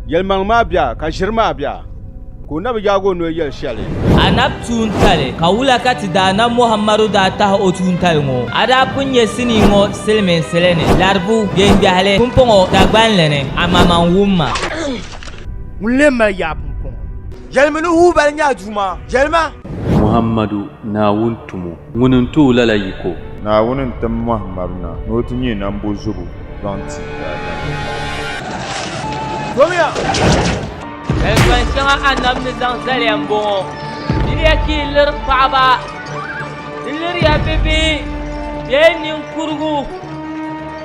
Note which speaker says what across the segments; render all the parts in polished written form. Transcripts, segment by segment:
Speaker 1: Yelmang ma bia ka shirma bia. Ko na biya go no yel shale.
Speaker 2: Anab tuntale kawula kati da na Muhammadu da ta o tuntale ngo. Ada punye sini ngo selmen selene. Larbu bien biale pumpongo da gbanlene amama wumma.
Speaker 3: Mulema ya pumpong. Yelmenu hu bal nya juma. Yelma
Speaker 4: Muhammadu na wuntumu ŋunun tu lala yiko
Speaker 5: na wunin tam Muhammadu na n'otu nye na mbo zubu banti
Speaker 3: Gomia
Speaker 2: Elfan shanga anam ni zangzali ambo Dili ya ki lir paaba Dilir ya bebe Ben nin kurgu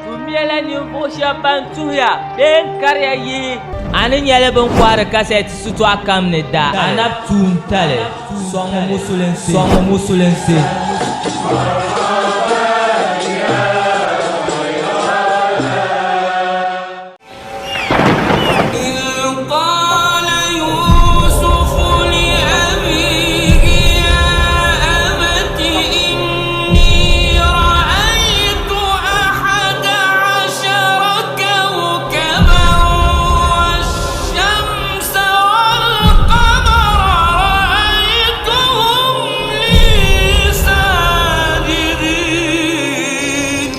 Speaker 2: Tumiyala nin fosha bantu ya Ben karya yi Ani nyele ben kware kaseti sutu akam ne da Anab tuntale Songo musulense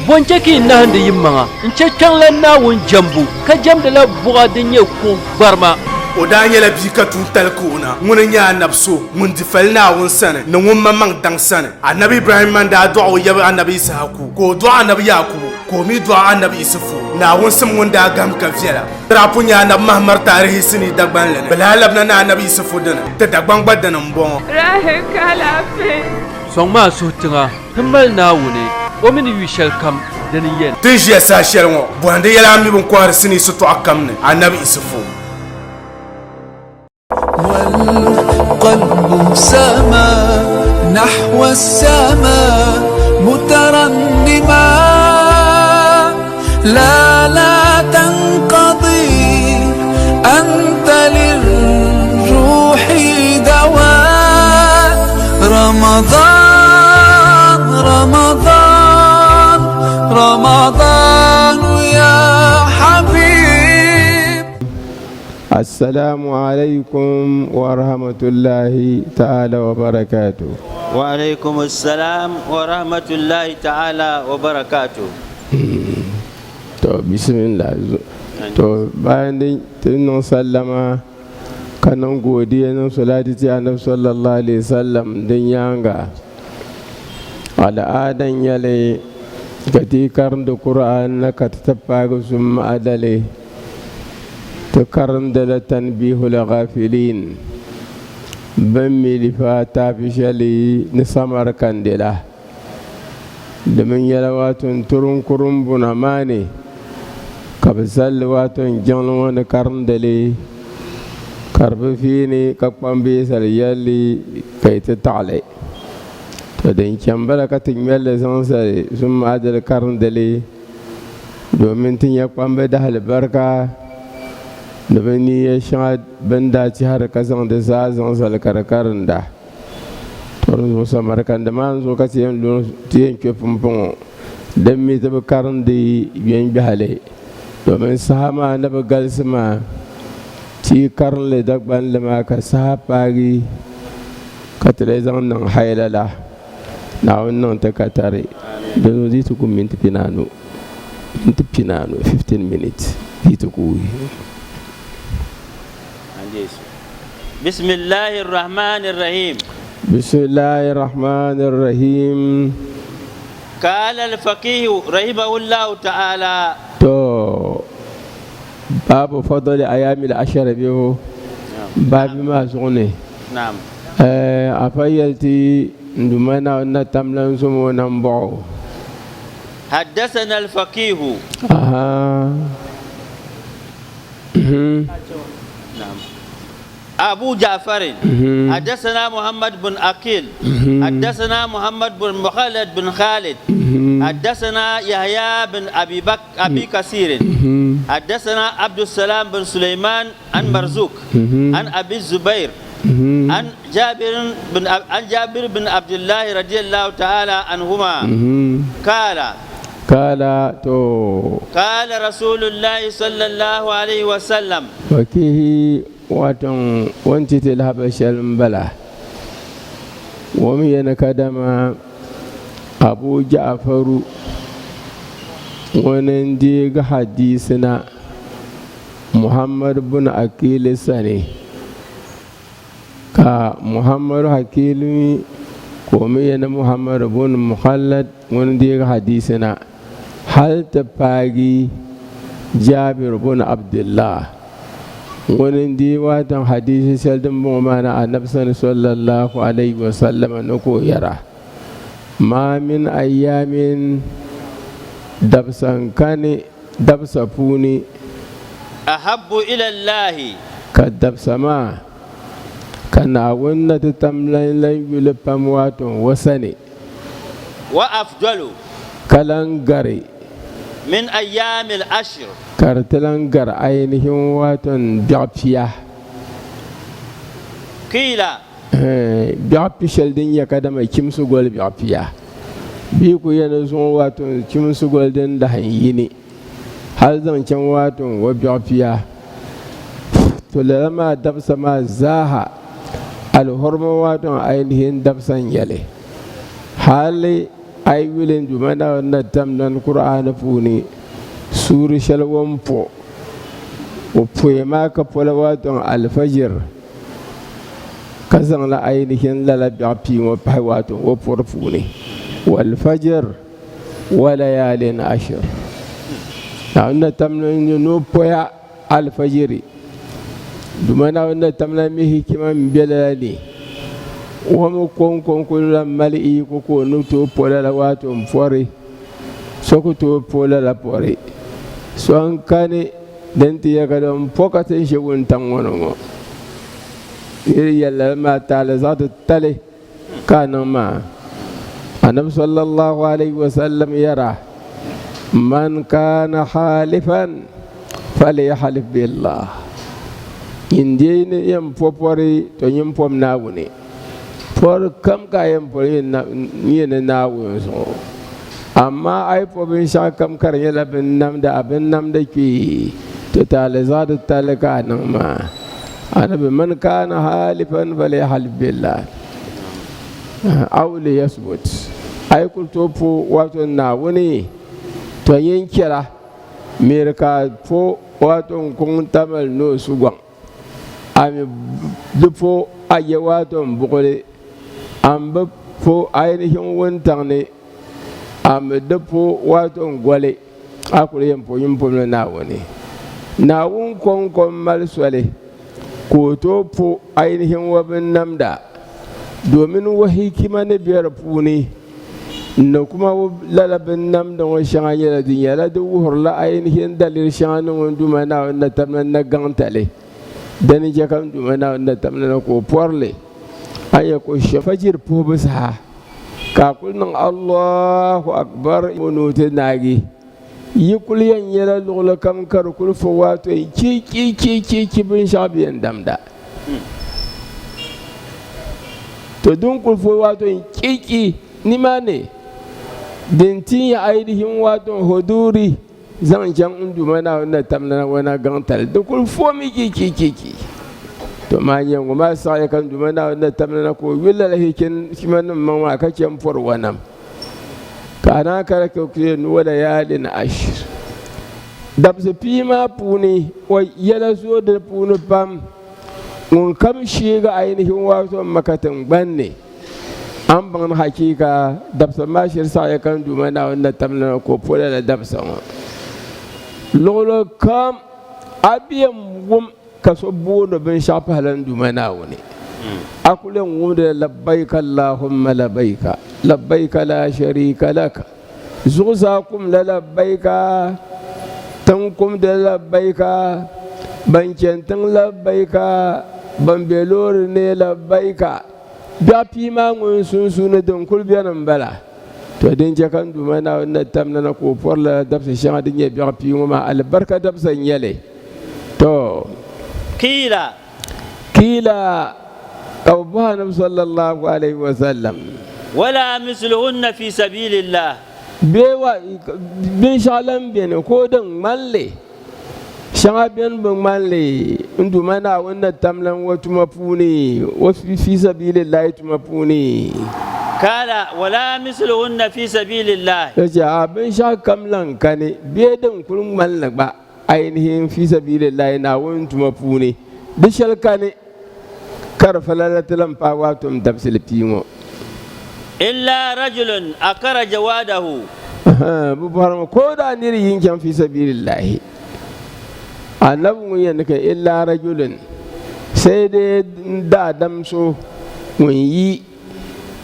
Speaker 4: Bonjeki na hande yimmanga nche changlan na won jambu ka jamda la buga dinye ko barma
Speaker 3: o da nyela bi ka tun talkuna mun nya nabso mun difal na won sana na won mamang dang sana annabi Ibrahim man da du'a ya annabi Isaku ko du'a annabi Yakub ko mi du'a annabi Isufu na won sam won da gam ka fiela rapu nya annabi Muhammad tarihi sini dagban lene balalab na annabi Isufu dana ta dagban gbadan mbon
Speaker 6: rahe kala fe
Speaker 4: songma so tinga himbal na wune o min wishal kam dani yen
Speaker 3: tijia sa shelmo bwande yala mi bon kwar sini sutu akamne annabi Isufu
Speaker 7: والقلب سما نحو السماء مترنما لا تنقضي أنت للروح دواء رمضان يا حبيب.
Speaker 8: السلام عليكم ورحمة الله تعالى وبركاته.
Speaker 9: وعليكم السلام ورحمة الله تعالى وبركاته.
Speaker 8: بسم الله. بعد أن سلم كان نقودي أن صلاة النبي صلى الله عليه وسلم دنيانا على آدم يلي كتي كرند القرآن كتتبع ثم أدلي تكرند لتنبيه الغافلين بمي لفاتا في شلي نسمر كندلا دمن يلوات ترون كرم بناماني كبسل واتن جنوان كرندلي كرب فيني كقام بيسال يلي كي تتعلي تدين كمبلا كتكمل زنسالي ثم أدل كرندلي دومين تنيا قام بدها البركة دبني يشاد بندا تهار كزان دزاز زنسال كركرندا تورن سمر كندمان زو كتيم لون تين كفمبون دمي تبكرندي بين بحالي دومين سهما نبغالسما تي كارن لي دغبان لما كساباغي كتليزان نان حيلالا ناو نان تكاتاري دونو ديتو منت بينانو 15 minutes ديتو
Speaker 9: بسم الله الرحمن الرحيم.
Speaker 8: بسم الله الرحمن الرحيم.
Speaker 9: قال الفقيه رحمه الله تعالى
Speaker 8: باب فضل أيام العشر بيو باب ما زغني
Speaker 9: نعم
Speaker 8: أفيلتي ندمنا نتملن سمو نمبعو
Speaker 9: حدثنا الفقيه نعم أبو جعفر حدثنا محمد بن أكيل حدثنا محمد بن مخلد بن خالد حدثنا يحيى بن أبي كثير حدثنا عبد السلام بن سليمان عن مرزوق عن أبي الزبير عن جابر بن عبد الله رضي الله تعالى عنهما قال
Speaker 8: kala to
Speaker 9: قال رسول الله صلى الله عليه وسلم
Speaker 8: wakihi watan wanti til habashal bala wami yana kadama abu ja'faru wani diga hadisina muhammad bin akil sani ka muhammad hakilmi komi yana muhammad bin mukhallad wani diga hadisina hal ta fagi jabir bin abdullah wani di watan hadisi saldin bin mana annabsan sallallahu alaihi wasallam na koyara ma min ayyamin dabsan kane dabsa funi
Speaker 9: أحب إلى الله
Speaker 8: ka dabsa ma kana wanda ta tamlan laifin watan wasa ne
Speaker 9: وأفضل
Speaker 8: kalan gare
Speaker 9: من أيام العشر
Speaker 8: kartalan gar ainihin watan biyafiya
Speaker 9: قيل
Speaker 8: biyafi shaldin ya kada mai kimsu gol biyafiya bi ku yana zuwa watan kimsu gol din da hanyi ne har zancen watan wa biyafiya to lalama dabsa ma zaha alhorman watan ainihin dabsan yale hali ayyulin jumana wannan tamnan qur'ana funi suri shalwan po o poema ka pola watan alfajir kazan la ainihin lalabi api wa pai watan wa funi wal fajr wa layalin ashir na wannan tamnan no poya alfajiri jumana wannan tamnan mi hikiman belali wamu konkon kula mali ko nuto pola la wato mfore soko to pola la pore so an kane denti ya kada mpokatin shegun tangono mo iri yalla ma taala zatu tale kana ma annabi sallallahu alaihi wasallam yara man kana halifan falyahlif billah inde ne yam popore to nyim pom nawune for kam kayan for yin na so amma ai for bin sha kam kar yala bin nam da abin nam da ke to talaza da talaka nan ma annabi man kana halifan bale halif billah aw li yasbut ai kul to fo wato na wani to yin kira mirka fo wato kun tamal no sugwan ami dufo aye wato bukule an ba fo ainihin wuntan ne a madafo waton gwale a kuri yin foyin fomna na wani na wun kwankwan malswale ko to fo ainihin wabin namda domin wa hikima na biyar funi na kuma lalabin namda wani shan yana din yala da wuhurla ainihin dalil shan wani duma na wani tamnan na gantale dani jakan duma na wani tamnan na ko porle aya ko shafajir po bisa ka kulnan Allahu akbar munuti nagi yi kulyan yala lugla kam kar kul fo wato ki bin shabiyan damda to dun kul fo wato ki ni mane dintin ya ainihin wato huduri zan jan unduma na wannan tamna wana gantal dukul fo mi ki to ma yan ma sa ya kan duma na wannan tamna ko willa lahikin kiman man wa kake for wannan kana kare ko ke wala yalin ashir dabse pima puni o yala so da punu pam mun kam shi ga ainihin wato makatan banne an ban hakika dabsa ma shir sa ya kan duma na wannan tamna ko pola da dabsa lolo kam abiyan gum kaso bono bin shafa halan dumana wani akulen wumda labbaika allahumma labbaika labbaika la sharika laka zuzakum la labbaika tankum da labbaika bankentin labbaika bambelor ne labbaika da fi ma ngun sun suna don kulbiyanan bala to din je kan dumana wannan tamna na ko forla dabsa shan din ya biya fi ma albarka dabsan yale to
Speaker 9: kila
Speaker 8: abubuwa na sallallahu alaihi wasallam
Speaker 9: wala misluhunna fi sabilillah
Speaker 8: bewa bin shalan bin ko dan malle shaga bin bin malle indu mana wannan tamlan watu mafuni wa fi sabilillahi tumafuni
Speaker 9: kala wala misluhunna fi sabilillah
Speaker 8: yace abin sha kamlan kane be dan kurun malle ba ainihin fi sabilillahi na wani tumafuni bishal kane kar falalatalan fa wato tafsil fimo
Speaker 9: illa rajulun akara jawadahu
Speaker 8: bubar ko da ni yin kan fi sabilillahi annabi mun yana kai illa rajulun sai dai da adam so mun yi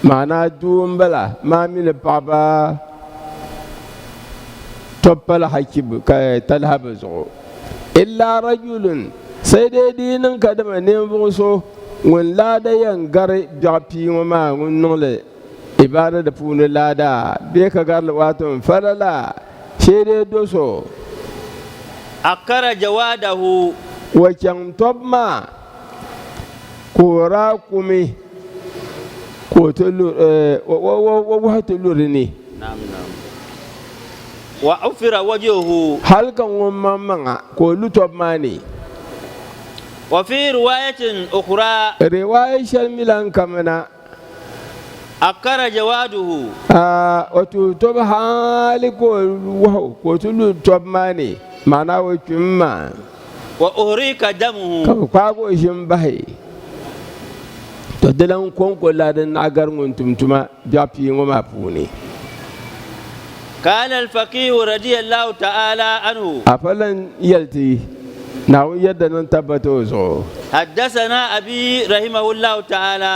Speaker 8: ma'ana duwan bala ma mil baba toppal hakib ka talhaba zo illa rajulun sai dai dinin kadama ne so mun lada yan gare jafi ma mun nole ibada da funi lada be ka garla wato falala shede doso
Speaker 9: akara jawadahu
Speaker 8: wacan tobma kora kumi ko tulu wa tulu ne
Speaker 9: wa ufira wajhuhu
Speaker 8: halkan mamma ko lutobma ne
Speaker 9: wa fi riwayatin ukhra
Speaker 8: riwayat milan kamana
Speaker 9: akara jawaduhu
Speaker 8: wato tob hali ko tulu tobma ne mana wa kimma
Speaker 9: wa uhrika damuhu
Speaker 8: ka kwago shin bai to dalan konko ladan agar ngun tumtuma japi ngoma puni
Speaker 9: qala al-faqih radiyallahu ta'ala anhu
Speaker 8: afalan yalti nawo yadda nan tabbato zo
Speaker 9: حدثنا أبي رحمه الله تعالى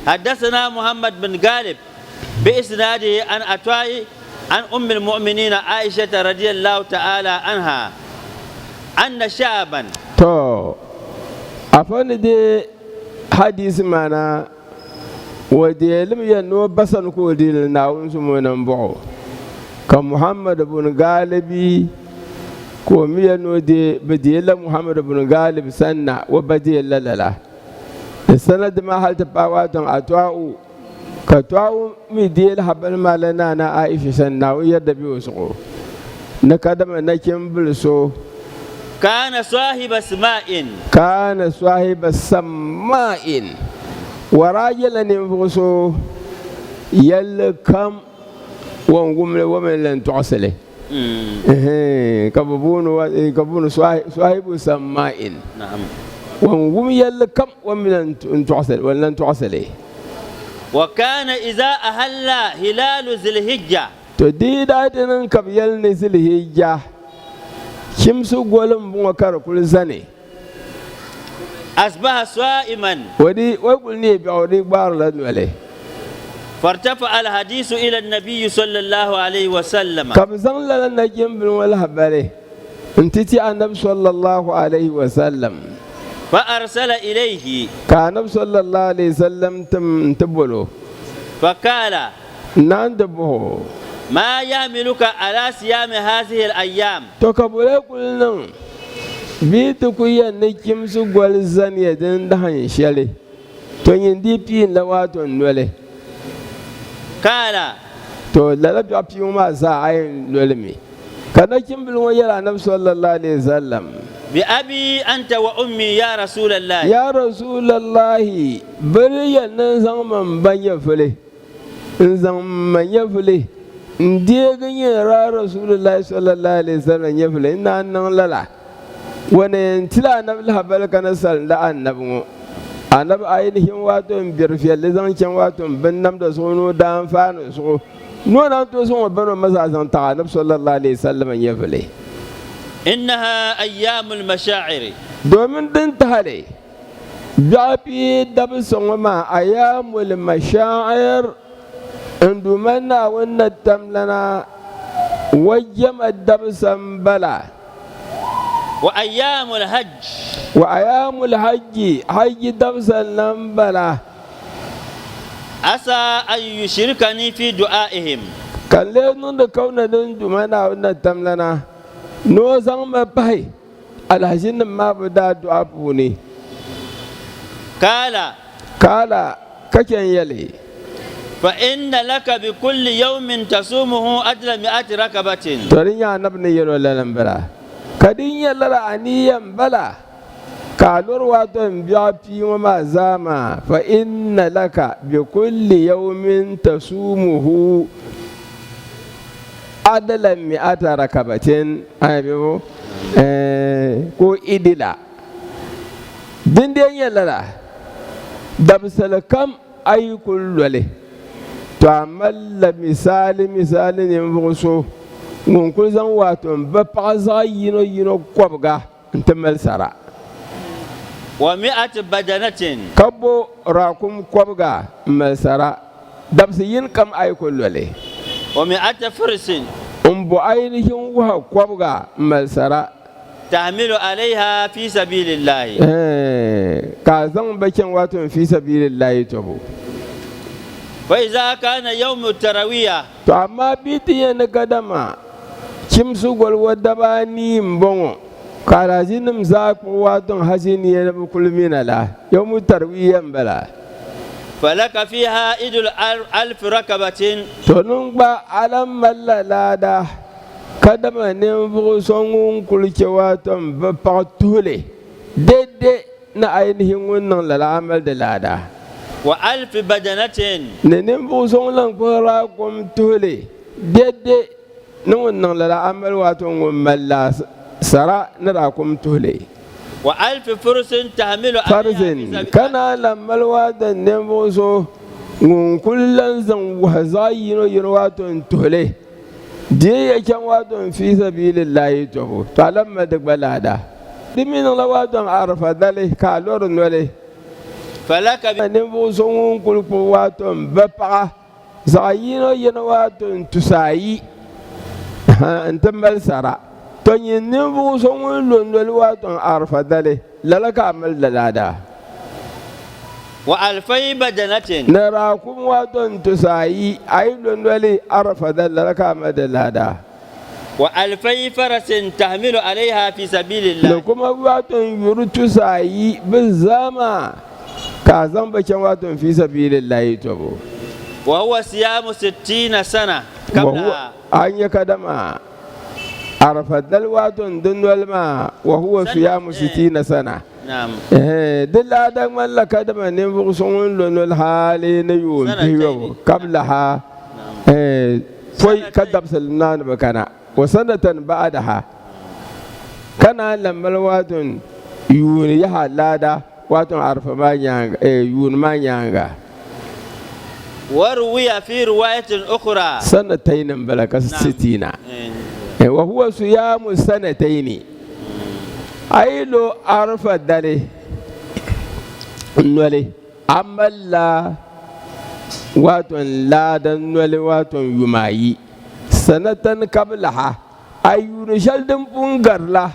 Speaker 9: حدثنا محمد بن غالب بإسناده عن أتواي عن أم المؤمنين عائشة رضي الله تعالى عنها أن شعبا
Speaker 8: تو أفن دي حديث معنا ودي لم ينو بسن كودي لناون سمونا مبعو كمحمد بن غالبي ko miya no de badiyalla muhammad ibn galib sanna wa badiyalla lala sanad ma halta pawatan atwa'u ka ta'u mi diyal habal malana na aisha sanna wa yadda bi wasu na kadama na kimbul so
Speaker 9: kana sahiba sama'in wa rajulan fuso yalla kam wa ngumle wa man lan tu'sale كبون صاحب سماء نعم
Speaker 8: وهم يلكم ومن تعسل ولن تعسل
Speaker 9: وكان إذا أهل هلال ذي الحجة
Speaker 8: تديد أدنى كبيل نزل الحجة شمس قولم بمكر كل سنة
Speaker 9: أصبح صائما
Speaker 8: ودي وقلني بعودي بار لنولي
Speaker 9: فارتفع الحديث إلى النبي صلى الله عليه وسلم
Speaker 8: كم زن لنا جنب ولا بره انتتي النبي صلى الله عليه وسلم
Speaker 9: فأرسل إليه
Speaker 8: كان صلى الله عليه وسلم تبلو
Speaker 9: فقال
Speaker 8: نندبه
Speaker 9: ما يعملك على صيام هذه الأيام
Speaker 8: تكبر كلنا بيتك يا نكيم سقول زن يدن دهن شالي تنيندي بين لواتون وله
Speaker 9: قال
Speaker 8: تو لا بيابي وما زاين لولمي كان كيمبل ويا النبي صلى الله عليه وسلم
Speaker 9: بأبي أنت وأمي يا رسول الله
Speaker 8: يا رسول الله بريا نزام من بنيفله نزام من يفله نديغني يا رسول الله صلى الله عليه وسلم يفله إن لا وننتلا نبي الحبل كان سال النبي annabi ainihin wato birfiyar lizan can wato binnam da sono da amfani so nuna to sun wabano mazazan ta annabi sallallahu alaihi wasallam ya fule
Speaker 9: innaha ayyamul mashaa'ir
Speaker 8: domin din ta hale jafi dabi son ma ayyamul mashaa'ir indumana wannan tamlana wajem dabi sambala
Speaker 9: wa ayyamul hajj
Speaker 8: hajji dabsan nan bala
Speaker 9: asa an yushrikani fi du'aihim
Speaker 8: kalle nun da kaunanin dumana wannan tamlana no zan ma bai alhajin ma da du'a ne
Speaker 9: kala
Speaker 8: kaken yale
Speaker 9: فإن لك بكل يوم تصومه أجر 100 ركبة.
Speaker 8: ترينيا نبني يلو للم بلا كدين يلا أنيا بلا كالور واتن بيابي وما زاما فإن لك بكل يوم تصومه أجر 100 ركبة أيبو كو إدلا دين يلا دبسل كم أي كل له تعمل مثال ينفسه نقول زواتهم ببعض ينو كوبغا انتمل سرا
Speaker 9: 100 بدنة
Speaker 8: كبو راكم كوبغا مسرا دبسين كم أي كل له
Speaker 9: 100 فرس
Speaker 8: أمبو أينهم وها كوبغا مسرا
Speaker 9: تحمل عليها في سبيل الله.
Speaker 8: كازم بكين واتهم في سبيل الله تبو.
Speaker 9: فإذا كان يوم التروية
Speaker 8: فأما بيتي نقدما كمسو قول ودباني مبونو كالازين مزاق واتن حسيني بكل من الله يوم التروية بلا
Speaker 9: فلك فيها إدل 1000 ركبة
Speaker 8: تنبا علم اللادا كدما نمبو سونغون كل كواتن بپاقتولي دي نا أينهم ونن للعمل دلادا
Speaker 9: و1000 بدنة
Speaker 8: ننبو سونغلان كوراكم تولي دي نون لا عمل واتون ملا سرا نراكم تولي
Speaker 9: و1000 فرس تحمل
Speaker 8: فرس كان لما الواد ننبو سو كلن زن وهزاينو يرواتون تولي دي كان واتون في سبيل الله تو فلما دبلادا دمين لواتون عرف ذلك كالور نولي
Speaker 9: فلك
Speaker 8: نبو سون كل قواتهم ببقى زاينو ينواتهم تسايي انت ملسرا توني نبو سون لون واتهم عرف ذلك لك عمل دلادا
Speaker 9: و2000 بدنة
Speaker 8: نراكم واتهم تسايي اي لون ولي عرف ذلك لك عمل دلادا
Speaker 9: و2000 فرس تحمل عليها في سبيل الله.
Speaker 8: لكم واتهم يرتسايي بالزمان كازم بكم واتن في سبيل الله تبو
Speaker 9: وهو صيام 60 سنة قبلها
Speaker 8: أن يكدما عرف الدلواتن دن والما وهو صيام 60 سنة.
Speaker 9: نعم
Speaker 8: دل آدم من لكدما نبغسون لون الحالي نيوم بيو قبلها فوي كدب سلمان بكنا وسنة بعدها كان لما الواتن يونيها لادا واتن عرف ما يانغ يون ما يانغا
Speaker 9: وروي في رواية أخرى
Speaker 8: سنتين بلك 60 وهو صيام سنتين أيلو عرف دلي نولي أملا واتن لا دنولي واتن يماي سنة قبلها أيون شلدم بونغرلا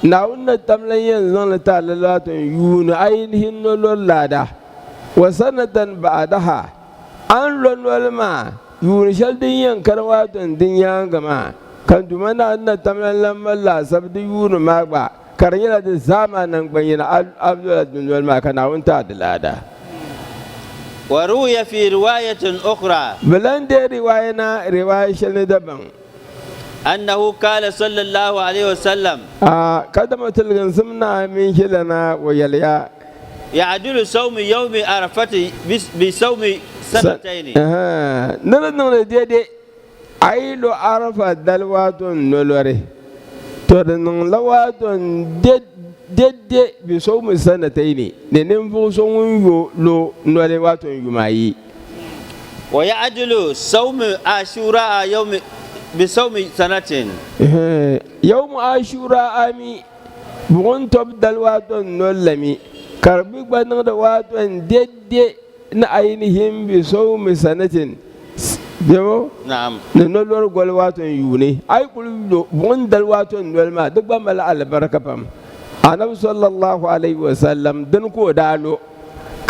Speaker 8: ناونا تملين زن تعالى يون أينهن لولادا وسنة بعدها أن لولما يون شلدين كروات الدنيا كما كان دمنا أن تملين لما لا سبد يون ماغبا كرينا الزمان بين عبد الله ما كان أنت عدلادا.
Speaker 9: وروي في رواية أخرى
Speaker 8: بلند رواية شلدبان
Speaker 9: أنه قال صلى الله عليه وسلم
Speaker 8: كدمت الجنسمنا من شلنا ويليا
Speaker 9: يعدل صوم يوم عرفة بصوم سنتين.
Speaker 8: نرى دي أيلو عرفة دلوات نلوري ترى لوات دد بصوم سنتين ننفو صوم لو نلوات يماي
Speaker 9: ويعدل صوم عاشوراء يوم بصوم سنة.
Speaker 8: يوم عاشوراء أمي بغن تبدل واتن نولمي كربك بدن دواتن دد نعينهم بصوم سنة جمو
Speaker 9: نعم
Speaker 8: نولور قول واتن يوني أي كل بغن دل واتن نولما دقبا ملا البركة بام أنا صلى الله عليه وسلم دنكو دالو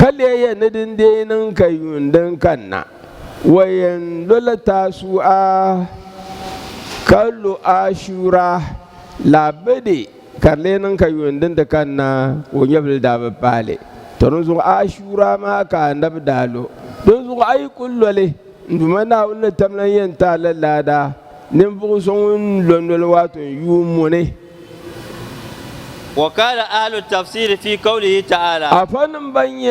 Speaker 8: كلي ندن دينن كيون دن كنا وين لولا سوء kallo ashura labede karle nan ka yondin da kanna o nyabil da ba pale to zo ashura ma ka ndab dalo don zo zuɣu a yi ku loli n duma Naawuni ni tam lan yɛn taali laada ninvuɣu so ŋun londoli waato n yuumi ni.
Speaker 9: وقال أهل التفسير في قوله تعالى
Speaker 8: أفن بني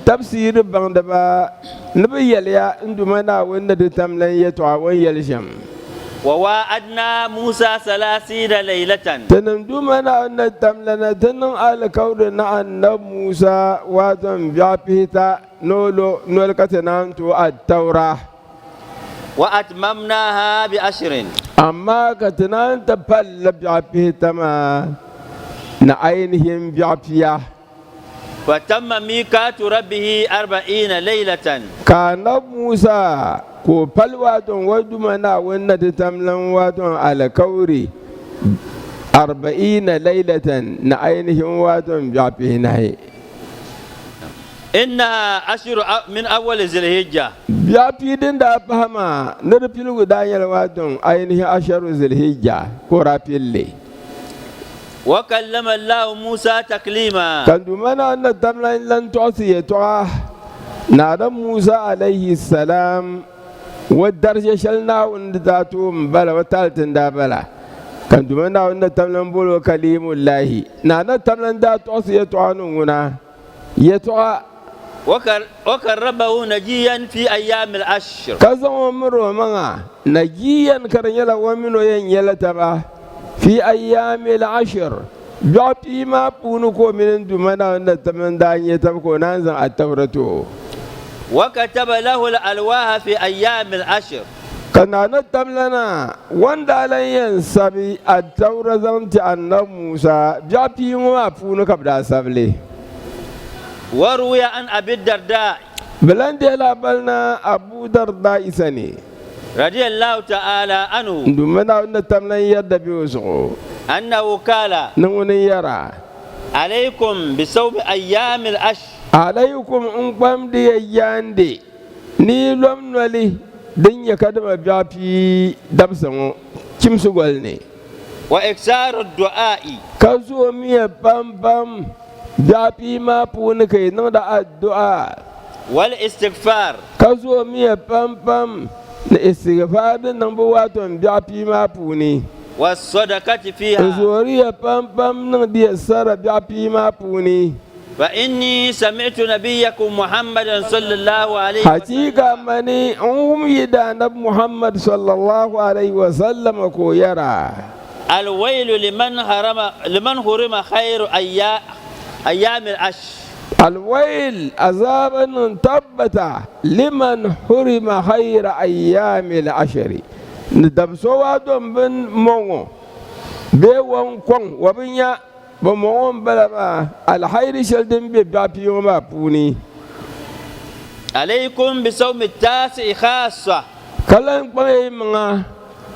Speaker 8: تفسير بندبا نبي يليا عندما ناوين ندتم لن يتعاون يلشم
Speaker 9: ووعدنا موسى 30 ليلة
Speaker 8: تنمدوما ناوين ندتم لنا تنم على كورنا أن موسى وادم بيابيتا نولو نولكتنانتو التوراة
Speaker 9: وأتممناها ب10
Speaker 8: أما كتنان تبال بيابيتا ما na ainihin biyafiya.
Speaker 9: Fatamma mikatu rabbihi 40 laylatan.
Speaker 8: Kana Musa ko falwaton wadu mana wannan ta tamlan waton alkauri 40 laylatan na ainihin waton biyafi nayi.
Speaker 9: Inna ashru min awwal zilhijja.
Speaker 8: Biyafi din da fahama na rufin gudanar waton ainihin asharu zilhijja ko rafille.
Speaker 9: وكلم الله موسى تكليما
Speaker 8: كان دمنا أن الدملين لن تعصي يتواه نادم موسى عليه السلام والدرجة شلنا ونداتهم بلا وتالتن دا بلا كان دمنا أن الدملين بولو كليم الله نادم الدملين دا تعصي يتوانونا يتواه
Speaker 9: وكربه نجيا في أيام العشر
Speaker 8: كذا ومرو منا نجيا كرنيلا ومنو ينيلا تباه في أيام العشر بيعطي ما بونكو من دمنا أن تمن دانية تبكو نانزا التوراة
Speaker 9: وكتب له الألواح في أيام العشر
Speaker 8: كنا نتملنا واندا لن ينسبي التوراة زنت أن موسى بيعطي ما بونكو بدا سبلي
Speaker 9: وروي عن أبي الدرداء
Speaker 8: بلندي لابلنا أبو درداء سني
Speaker 9: رضي الله تعالى عنه
Speaker 8: دمنا أن تملنا يد بيوسو
Speaker 9: أنه قال
Speaker 8: نوني يرى
Speaker 9: عليكم بصوم أيام العشر
Speaker 8: عليكم أنكم دي ياندي نيلوم نولي دنيا كدما بيابي دبسمو كم سوغلني
Speaker 9: وإكثار الدعاء
Speaker 8: كزو مية بام بام بيابي ما بونكي نودا الدعاء
Speaker 9: والاستغفار
Speaker 8: كزو مية بام بام الاستغفار نمبواتون بيابي ما بوني
Speaker 9: والصدقة فيها
Speaker 8: زورية بام بام ندي السارة بيابي ما بوني
Speaker 9: فإني سمعت نبيكم محمد صلى الله عليه وسلم
Speaker 8: حقيقة مني يدا نبي محمد صلى الله عليه وسلم كو يرى
Speaker 9: الويل لمن حرم خير أيام العشر
Speaker 8: الويل عذابا تبتا لمن حرم خير أيام العشر ندب سوادم بن مونغو بيوان كون وبنيا بمونغو بلما الخير شلدن بيبابي وما بوني
Speaker 9: عليكم بصوم التاسع خاصة
Speaker 8: كلام قوي منا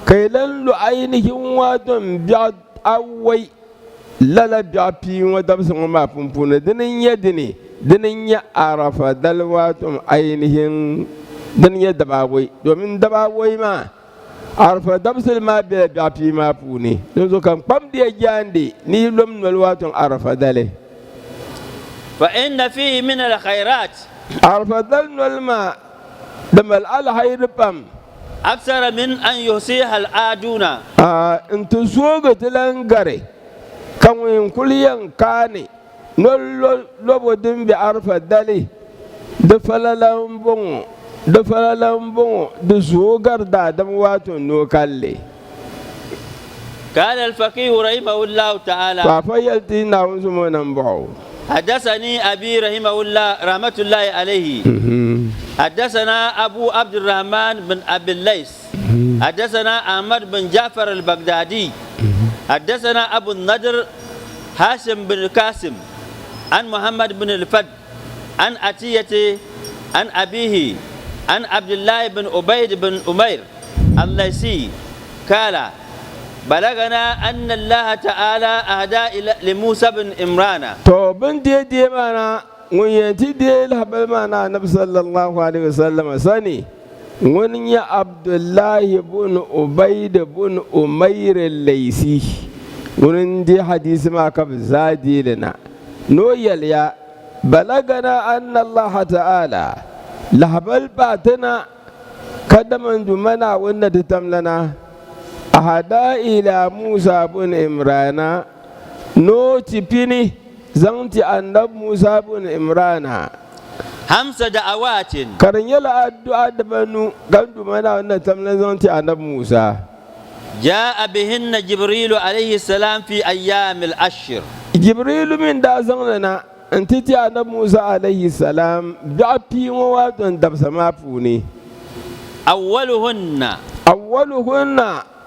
Speaker 8: كيلن لو عينه وادم بياد أوي لا بيابي ودب سوما بوني دنيا عرفة دلواتم عينهم دنيا دباوي دومين دباوي ما عرفة دبسل ما بيابي ما بوني نزو كان قم دي جاندي نيلوم نلواتم عرفة دله
Speaker 9: فإن فيه من الخيرات
Speaker 8: عرفة دل نلما دمال الخير بام
Speaker 9: أكثر من أن يحصيها العادون
Speaker 8: انتو سوغة لنغري كان كليا كاني نول لوبو دمبي عرفة دالي دفلالام بون دزوغر دا دمواتو نوكالي
Speaker 9: قال الفقيه رحمه الله تعالى
Speaker 8: ففيلتي ناوزمو نمبعو
Speaker 9: حدثني أبي رحمه الله رحمة الله عليه حدثنا أبو عبد الرحمن بن أبي الليث حدثنا أحمد بن جعفر البغدادي حدثنا أبو النضر هاشم بن القاسم عن محمد بن الفد عن عتية عن أبيه عن عبد الله بن عبيد بن أمير الليثي قال بلغنا أن الله تعالى أهدى لموسى بن عمران
Speaker 8: تو بنتي دي مانا وينتي دي لهبل مانا النبي صلى الله عليه وسلم سني وني عبد الله بن عبيد بن أمير الليثي ونندي حديث ما كب زادي لنا نويل يا بلغنا أن الله تعالى lahabal batana kadaman dumana wanda ta tamlana ahada ila Musa bin Imrana no tipini zanti annab Musa bin Imrana
Speaker 9: 5 دعوات
Speaker 8: karnyala addu'a da banu gandu mana wannan tamlan zanti annab Musa
Speaker 9: جاء بهن جبريل عليه السلام في أيام الأشر.
Speaker 8: جبريل من دا زننا انتي annab Musa alaihi salam da fi wa don da sama funi
Speaker 9: أولهن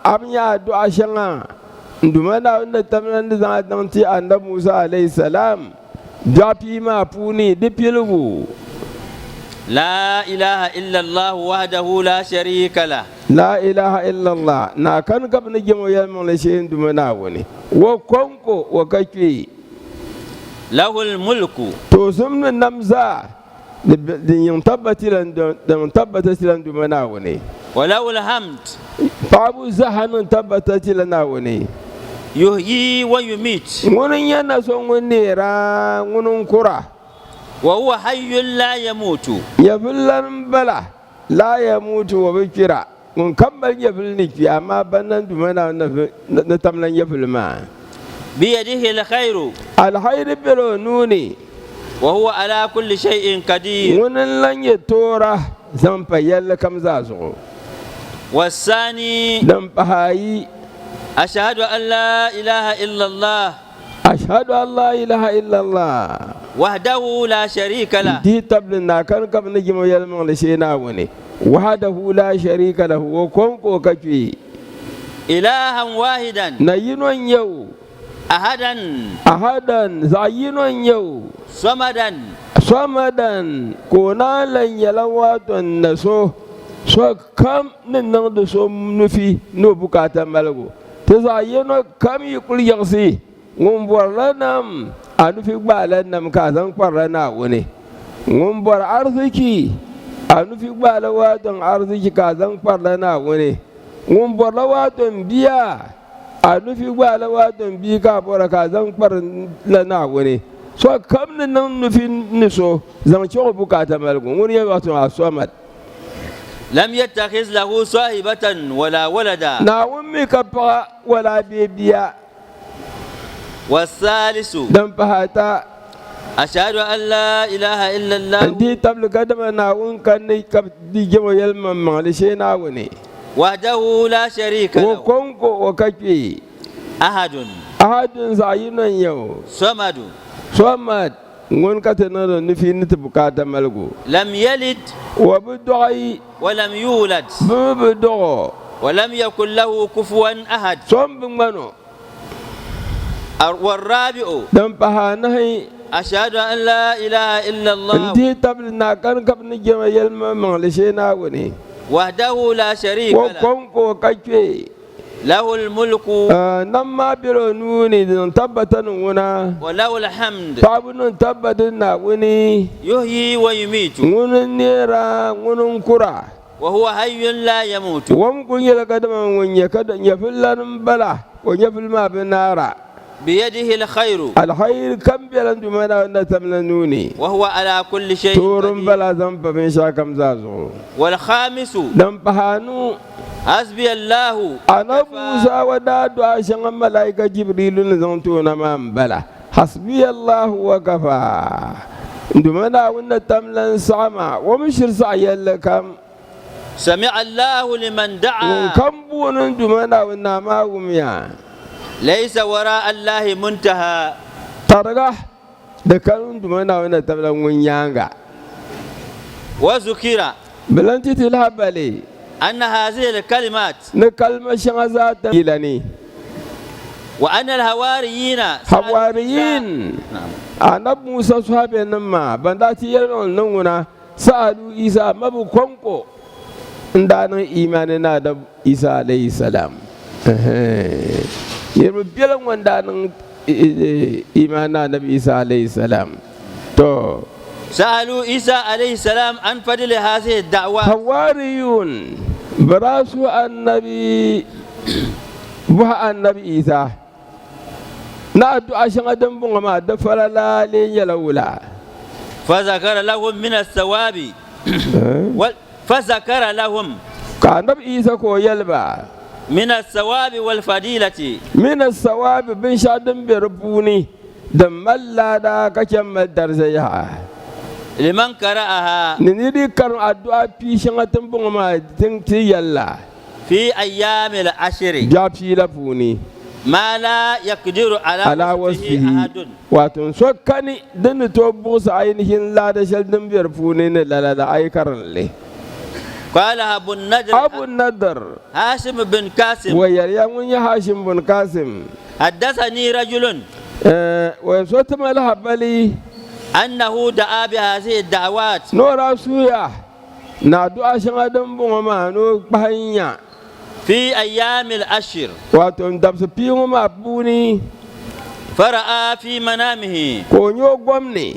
Speaker 8: am ya addu'a shanga ndumana wannan tamlan zanti annab Musa alaihi salam da fi ma funi dipilgu
Speaker 9: لا إله إلا الله وحده لا شريك له.
Speaker 8: لا إله إلا الله نا كان قبل نجمو يلمون لشيء دمنا وني وكونكو وكاكي
Speaker 9: له الملك
Speaker 8: توسمن نمزا ينتبت لن دمنا وني
Speaker 9: وله الحمد
Speaker 8: بابو زهن تبت لنا وني
Speaker 9: يحيي ويميت
Speaker 8: ونن ينسون ونيرا ونن كرة
Speaker 9: وهو حي لا يموت
Speaker 8: يبلن بلا لا يموت وبكرا من كمل يبلني في أما بنن دمنا نتملن يبل ما
Speaker 9: بيده الخير
Speaker 8: الخير بلونوني
Speaker 9: وهو على كل شيء قدير
Speaker 8: ونن لن يتورا زنبا يلا كم زازو
Speaker 9: والثاني
Speaker 8: دنبهاي
Speaker 9: أشهد أن لا إله إلا الله
Speaker 8: أشهد أن لا إله إلا الله
Speaker 9: وحده لا شريك له.
Speaker 8: دي تبلنا كان قبل نجم يلمون لشينا وني وحده لا شريك له وكونكو كجي
Speaker 9: إلها واحدا
Speaker 8: نينون يو أحدا زينون يو صمدا كونا لن يلوات النسو so kam nin nan da so nufi no bukata malgo te zayeno kam yikul yagsi ngum borlanam anufi gbalanam ka zan kwarana woni ngum bor arziki anufi gbalawa don arziki ka zan kwarana woni ngum borlawa don biya anufi gbalawa don bi ka bor ka zan kwarana woni so kam nin nan nufi niso zan ci bukata malgo woni ya wato asomat
Speaker 9: لم يتخذ له صاحبة ولا ولدا.
Speaker 8: ناومي كبا ولا بيبيا.
Speaker 9: والثالث
Speaker 8: دم بهاتا
Speaker 9: أشهد أن لا إله إلا الله.
Speaker 8: عندي تبل قدم ناون كان دي جمو يلم مالشي ناوني.
Speaker 9: وحده لا شريك له.
Speaker 8: وكونكو وكاكي. أحد زاينا يو. صمد ngon katana ni fi ni bukata malgo
Speaker 9: lam yalid
Speaker 8: wa bid'i
Speaker 9: wa lam yulad
Speaker 8: bid'o
Speaker 9: wa lam yakul lahu kufuwan ahad
Speaker 8: sombingano
Speaker 9: والرابع
Speaker 8: دم بهانه
Speaker 9: أشهد أن لا إله إلا الله.
Speaker 8: دي تبلنا كان قبل جمع يلم مالشينا وني
Speaker 9: وحده لا شريك له.
Speaker 8: وكونكو كاكي
Speaker 9: له الملك
Speaker 8: نما برونوني تبتن ونا
Speaker 9: وله الحمد
Speaker 8: بابن تبتنا وني
Speaker 9: يحيي ويميت
Speaker 8: وننيرا وننكرا
Speaker 9: وهو حي لا يموت
Speaker 8: ومكن يلقدم ونيكد يفلن بلا ونيفل ما بنارا
Speaker 9: بيده الخير
Speaker 8: كم بلن دمنا نتمنوني
Speaker 9: وهو على كل شيء
Speaker 8: تورم بلا ذنب من شاكم زازو
Speaker 9: والخامس
Speaker 8: دمبهانو
Speaker 9: حسبي الله.
Speaker 8: أنا موسى وداد عشان ملائكة جبريل نزنتونا من بلا حسبي الله وكفى دمنا ون تملن سما ومشر سعي لكم
Speaker 9: سمع الله لمن دعا
Speaker 8: كم بون دمنا ون ما وميا
Speaker 9: ليس وراء الله منتهى
Speaker 8: ترجع دكان دمنا ون تملن ونيانغا
Speaker 9: وذكر
Speaker 8: بلنتي تلهبلي
Speaker 9: أن هذه الكلمات
Speaker 8: نكلمة شغزات إلاني
Speaker 9: وأن الهواريين
Speaker 8: أنا موسى صحابي نما بنداتي يلون نونا سألوا إيسا مبو كونكو ndana imanina da Isa alayhi salam yirmu bilan wanda nan imana da Isa alayhi salam to
Speaker 9: سألوا عيسى عليه السلام عن فضل هذه الدعوة.
Speaker 8: حواريون براسو النبي بها النبي عيسى نادو عشان ادم بما دفر لا لين يلولا
Speaker 9: فذكر لهم من الثواب فذكر لهم
Speaker 8: ka annabi isa ko yalba
Speaker 9: من الثواب والفضيلة
Speaker 8: min as-sawab bin shadin birfuni da mallada kake madar zaya
Speaker 9: لمن قرأها
Speaker 8: ni di karin addu'a fi shangatin bin ma tin ti yalla
Speaker 9: في أيام العشر
Speaker 8: ja fi lafuni
Speaker 9: ما لا يقدر
Speaker 8: ala
Speaker 9: على وصفه
Speaker 8: wasfihi
Speaker 9: أحد
Speaker 8: wato sokkani dan to busa ainihin lada shaldin birfuni ne lalala ay karin le
Speaker 9: قال أبو النضر
Speaker 8: abu nadar
Speaker 9: هاشم بن قاسم
Speaker 8: wayar ya mun yi hashim bin kasim
Speaker 9: حدثني رجل
Speaker 8: wa so ta mal habali
Speaker 9: أنه دعا بهذه الدعوات
Speaker 8: nora suya na du'a shangatin bin ma no bahanya
Speaker 9: في أيام العشر
Speaker 8: wato dabsa fi ma buni
Speaker 9: فرأى في منامه
Speaker 8: konyo gwamne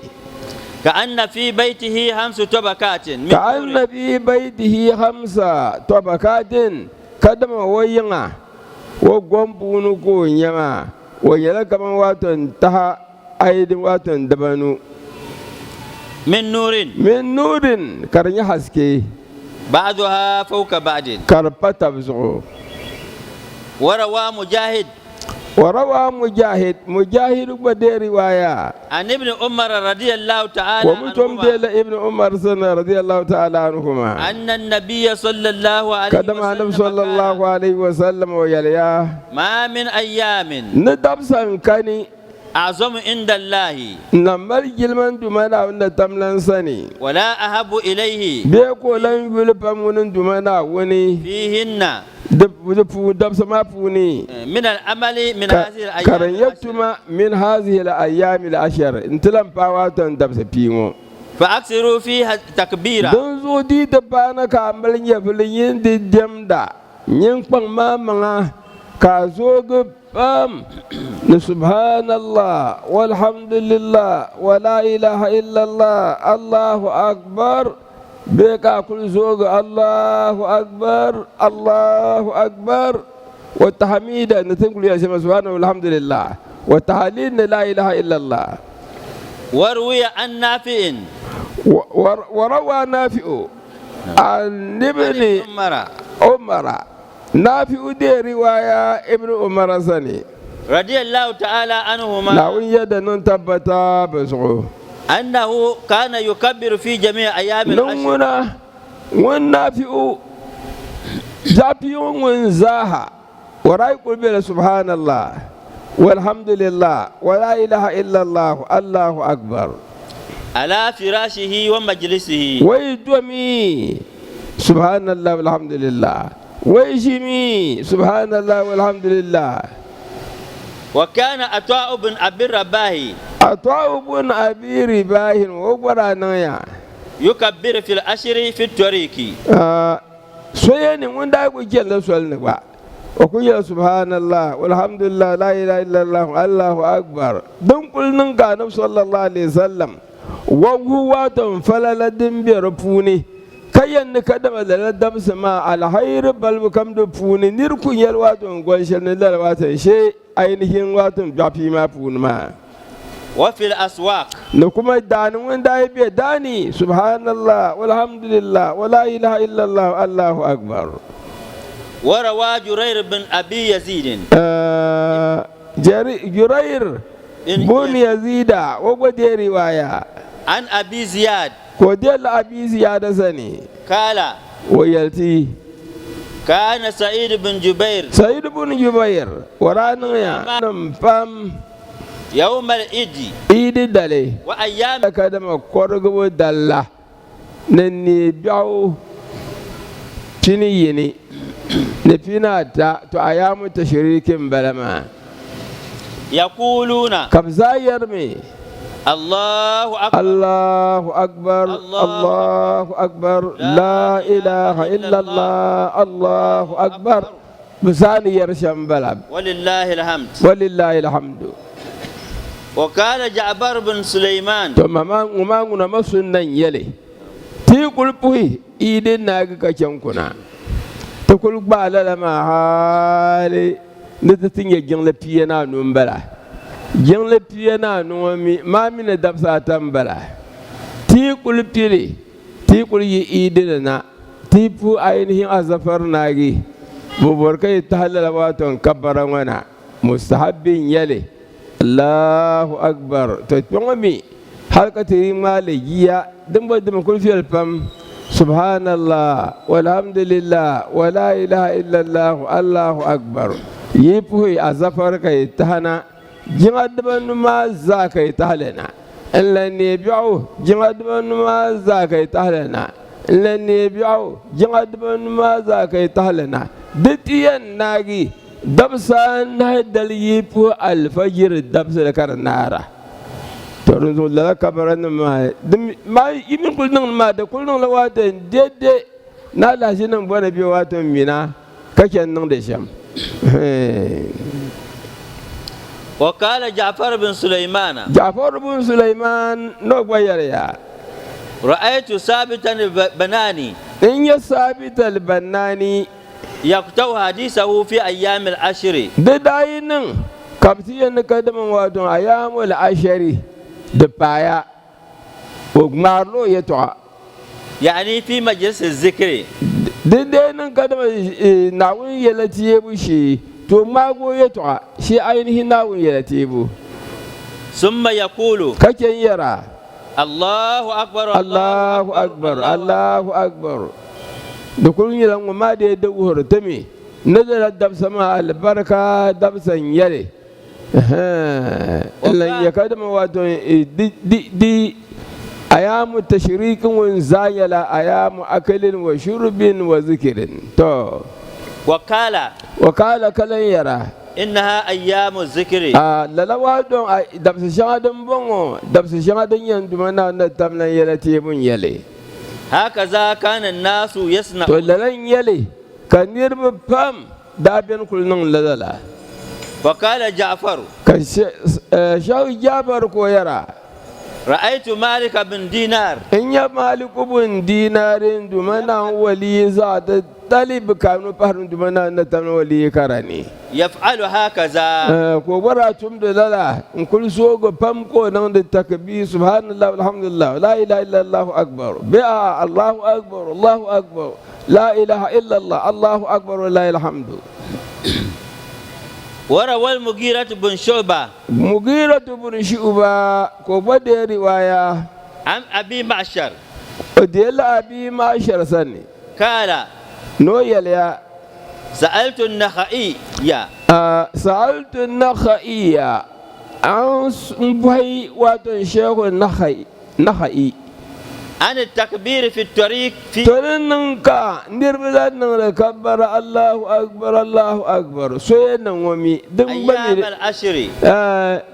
Speaker 9: كأن في بيته 5 طبقات من
Speaker 8: ka
Speaker 9: نور
Speaker 8: annabi baitihi hamsa tabakatin kadama wayanga wo gombunu ko nyama wo yala kaman waton ta aidin waton dabanu
Speaker 9: من نور
Speaker 8: min nurin karnya haske
Speaker 9: بعضها فوق بعض
Speaker 8: karpata bzu
Speaker 9: وروى مجاهد
Speaker 8: warawa mujahid bade riwaya
Speaker 9: عن ابن عمر رضي الله تعالى
Speaker 8: wa mutum
Speaker 9: عنهما
Speaker 8: da ibn umar sana radiyallahu ta'ala anhuma
Speaker 9: أن النبي صلى الله عليه
Speaker 8: kadama annabi
Speaker 9: وسلم
Speaker 8: sallallahu
Speaker 9: قال
Speaker 8: alaihi wasallam wa yalya
Speaker 9: ما من أيام
Speaker 8: na dabsan kani
Speaker 9: أعظم عند الله
Speaker 8: na margilman dumana wanda tamlan sani
Speaker 9: ولا أحب إليه
Speaker 8: be ko lan gulfan wunin dumana wani
Speaker 9: فيهن
Speaker 8: dabsa ma funi
Speaker 9: من العمل من هذه الأيام
Speaker 8: karan
Speaker 9: العشر.
Speaker 8: yaktuma min hazihi al-ayyam al-ashar intilan pawatan dabsa pingo
Speaker 9: فأكثروا فيها تكبيرا
Speaker 8: don zo di da bana ka amal ya filin di jamda yin kwan mamanga ka zo ga bam na subhanallah walhamdulillah wala ilaha illallah allahu akbar be ka kul zo ga allahu akbar wa tahmida na tangulu ya shema subhanahu walhamdulillah wa tahlil la ilaha illallah
Speaker 9: وروي عن نافع
Speaker 8: وروى نافع عن ابن
Speaker 9: عمر
Speaker 8: عمر نافع دي رواية ابن عمر سني
Speaker 9: رضي الله تعالى عنهما
Speaker 8: ناوين يدا ننتبتا بسعو
Speaker 9: أنه كان يكبر في جميع أيام العشر
Speaker 8: نمنا والنافع جابيون ونزاها وراي قل بلا سبحان الله والحمد لله ولا إله إلا الله الله أكبر
Speaker 9: على فراشه ومجلسه
Speaker 8: ويدومي سبحان الله والحمد لله ويجمي سبحان الله والحمد لله
Speaker 9: وكان أطاع بن أبي الرباح
Speaker 8: أطاع بن أبي رباه وقرانا
Speaker 9: يكبر في العشر في الطريق
Speaker 8: سويني من دايكو جل سؤالنا با وكل سبحان الله والحمد لله لا إله إلا الله الله أكبر دم كل ننقى صلى الله عليه وسلم وهو فلل دم بيرفوني kayan ni kadama da ladam sama alhair bal kam do puni nirku yel waton gwanshel ne dal waton she ainihin waton jafi ma puni ma
Speaker 9: wa fil aswaq
Speaker 8: no kuma dani wanda ya biya dani subhanallah walhamdulillah wala ilaha illallah allahu akbar
Speaker 9: wa rawa jurair bin abi yazid
Speaker 8: jurair bin yazida wa gode riwaya
Speaker 9: an abi ziyad
Speaker 8: ko dai la abi ziyada sani
Speaker 9: kala
Speaker 8: wayalti
Speaker 9: kana sa'id bin jubair
Speaker 8: waranin ya nan fam
Speaker 9: yawm al-idi
Speaker 8: idi dale
Speaker 9: wa ayyam
Speaker 8: kadama korgo dalla nan ne biaw tini yini ne fina ta to ayamu tashrikin balama
Speaker 9: yaquluna
Speaker 8: kabzayar me
Speaker 9: الله أكبر
Speaker 8: الله أكبر الله أكبر لا إله إلا الله الله أكبر بساني يرشم بلب
Speaker 9: ولله الحمد وقال جعفر بن سليمان
Speaker 8: ثم ما نمسنا يلي تقول بوي إيدين ناقا كنا تقول بالا لما حالي نتتنجي جنل بينا نمبلا jengle piyana no mi mamina dabsa tambala ti kul pili ti kuli idina ti pu ainihin azafar nagi bubur kai ta halala waton kabbaran wana mustahabbin yale Allahu akbar to pongami halkati maligiya dimba dim kul fi alfam subhanallah walhamdulillah wala ilaha illallah Allahu akbar yipu azafar kai tahana jimadban ma za kai tahlana illa ne bi'u jimadban ma za kai tahlana illa ne bi'u jimadban ma za kai tahlana ditiyan nagi dabsa na dal yipu alfajir dabsa da karnara to runzo la kabaran ma yimin kullun ma da kullun la wata dede na lashi nan bana biyo wato mina kake nan da sham
Speaker 9: وقال جعفر بن سليمان
Speaker 8: no bayarya
Speaker 9: رأيت ثابتا البناني
Speaker 8: إن ثابت البناني
Speaker 9: يكتب حديثه في أيام العشر
Speaker 8: داين كابتن كدم وادون أيام العشر دبايا وغمارلو يتوع
Speaker 9: يعني في مجلس الذكر
Speaker 8: داين كدم ناوي يلتي بشي to mago ya tuwa shi ainihin nawun ya tebu
Speaker 9: summa yaqulu
Speaker 8: kaken yara
Speaker 9: Allahu akbar
Speaker 8: Allahu akbar Allahu akbar da kullun yaran ma da ya dawo ta me nazara dab sama albarka dab san yare Allah ya kadama wato di ayamu tashriqin wa zayala ayamu akalin wa shurbin wa zikrin to wakala kalan yara
Speaker 9: innaha ayyamu zikri
Speaker 8: lalawa don dabsa shadon bongo dabsa shadon yandu mana na tamnan yala tebun yale
Speaker 9: haka za kana nasu yasna
Speaker 8: to lalan yale kanir fam dabin kulnun lalala
Speaker 9: wakala ja'far
Speaker 8: ka shaw ja'far ko yara
Speaker 9: ra'aytu malik bin dinar
Speaker 8: in ya malik bin dinarin dumana wali za ta talib kanu fahrun dumana na tan wali karani
Speaker 9: yaf'alu hakaza
Speaker 8: ko baratum da lala in kul so go pam ko nan da takbir subhanallah walhamdulillah la ilaha illa allah akbar bi'a allahu akbar la ilaha illa allah allahu akbar wa la alhamdu
Speaker 9: وروى المغيرة بن شعبة
Speaker 8: ko bade riwaya
Speaker 9: عن أبي معشر
Speaker 8: وديل أبي معشر سني
Speaker 9: قال
Speaker 8: no yalya
Speaker 9: سألت النخعية
Speaker 8: an bai wato shehu naha'i
Speaker 9: عن التكبير في الطريق في
Speaker 8: تننكا نربلان نكبر الله أكبر سوينا ومي
Speaker 9: أيام العشر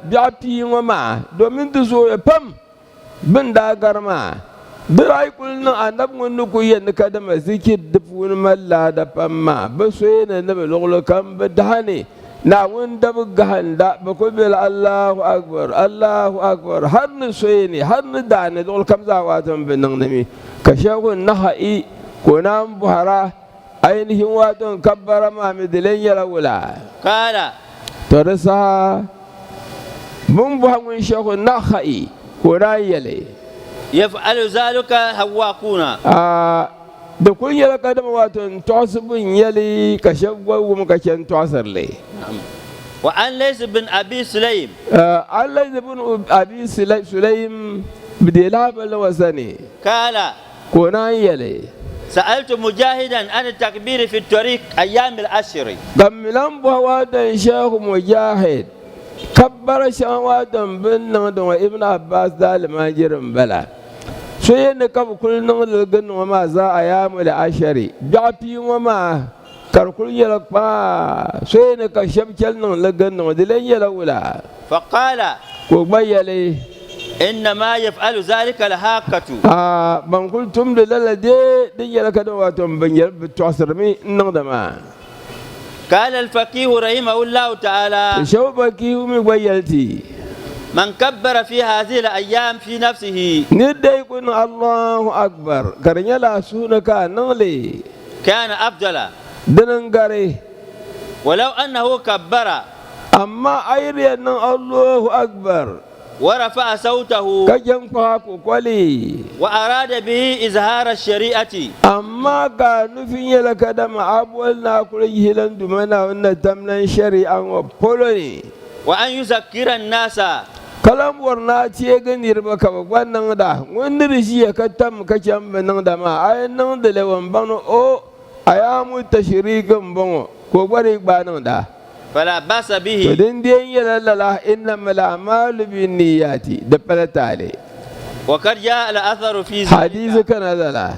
Speaker 8: بيعطي وما دومين تسوي بام بندا غرما دراي كلنا أنب ونكو ينكدم زكير دفون ملا دفما بسوينا نبلغ كم بدهني na wanda bugahan da ba ko bil Allahu akbar har ni soyeni har ni da ne dol kamza watan binan nami ka shagun nahai ko nan buhara ainihin watan kabbara mamidilan ya rawula
Speaker 9: kala
Speaker 8: to rasa mun buhamun shagun nahai ko ran yale
Speaker 9: yaf'alu zalika hawakuna
Speaker 8: da kun yala kadama wato tosubun yali ka shagwagu muka ken tosarle
Speaker 9: wa an laysa bin abi sulaim
Speaker 8: Allah ibn abi sulaim bidela bal wasani
Speaker 9: kala
Speaker 8: ko nan yale
Speaker 9: سألت مجاهدا عن التكبير في الطريق أيام العشر
Speaker 8: gamilan bawadan shehu mujahid kabbara shawadan bin nan da ibn abbas dalima jirin bala so yadda kafa kullum lalgan wa ma za a yamu da ashari jafi wa ma karkul yala ba so yadda ka shabkel nan lalgan wa dilan yala wula
Speaker 9: faqala
Speaker 8: ko bayyale
Speaker 9: inna ma yaf'alu zalika lahaqatu
Speaker 8: ban kultum da lalade din yala ka da wato ban yar tosarmi nan da ma
Speaker 9: قال الفقيه رحمه الله تعالى
Speaker 8: شو بكيه مي bayyalti
Speaker 9: من كبر في هذه الأيام في نفسه
Speaker 8: ندى يكون الله أكبر كرنيا لا سونك نولي
Speaker 9: كان أفضل
Speaker 8: دننغاري
Speaker 9: ولو أنه كبر
Speaker 8: أما أيري أن الله أكبر
Speaker 9: ورفع صوته
Speaker 8: kajan kwa ko kwali
Speaker 9: وأراد به إظهار الشريعة
Speaker 8: amma ga nufin yala kada ma abuwal na kula hilan dumana wannan tamnan shari'an wa poloni
Speaker 9: وأن يذكر الناس
Speaker 8: kalam warna ce ganir ba ka wannan da wani rishi ya katam kacan banan da ma ayan nan da lewan bano o ayamu tashriqan bango ko gwari banan da
Speaker 9: فلا بأس
Speaker 8: to
Speaker 9: به
Speaker 8: din din yala la innamal a'malu binniyati da palatale
Speaker 9: وقد جاء الأثر في
Speaker 8: hadisi
Speaker 9: ذلك
Speaker 8: kana da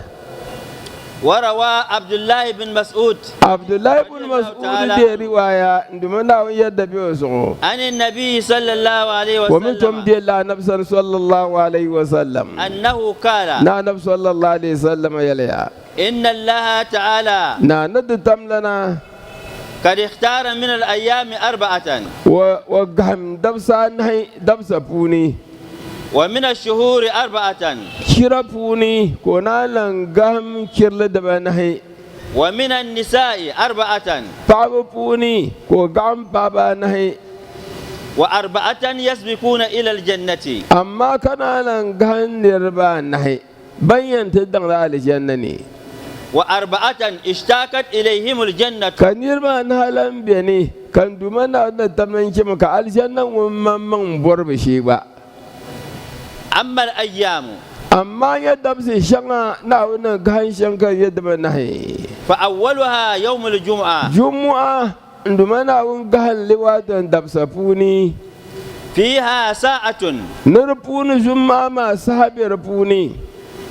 Speaker 9: وروى عبد الله بن مسعود
Speaker 8: Abdullahi ibn Mas'ud da riwaya ndumana yadda biyo so
Speaker 9: عن النبي صلى الله عليه
Speaker 8: ومن تم
Speaker 9: وسلم
Speaker 8: دي الله نبي صلى الله عليه وسلم
Speaker 9: أنه قال
Speaker 8: نا نبي صلى الله عليه وسلم يليا
Speaker 9: إن الله تعالى
Speaker 8: نا ند تم لنا
Speaker 9: قد اختار من الأيام أربعة
Speaker 8: وقهم دبسا نهي دبسا بوني
Speaker 9: ومن الشهور أربعة
Speaker 8: شرفوني كونا لنقهم كرل دبا نهي
Speaker 9: ومن النساء أربعة
Speaker 8: بابوني كوغام بابا نهي
Speaker 9: وأربعة يسبقون إلى الجنة
Speaker 8: أما كان لنقهم نربا نهي بيّن تدن على الجنة
Speaker 9: وأربعة اشتاقت إليهم الجنة
Speaker 8: kan yirma na halan bene kan dumana da taman ki maka aljanna mun borbe shi ba
Speaker 9: أما الأيام
Speaker 8: amma yadda su shanga na wannan gan shankan yadda ba na yi
Speaker 9: فأولها يوم الجمعة
Speaker 8: jumu'a dumana un gan liwatan dabsafuni
Speaker 9: فيها ساعة
Speaker 8: nurfuni jumu'a ma sahabir funi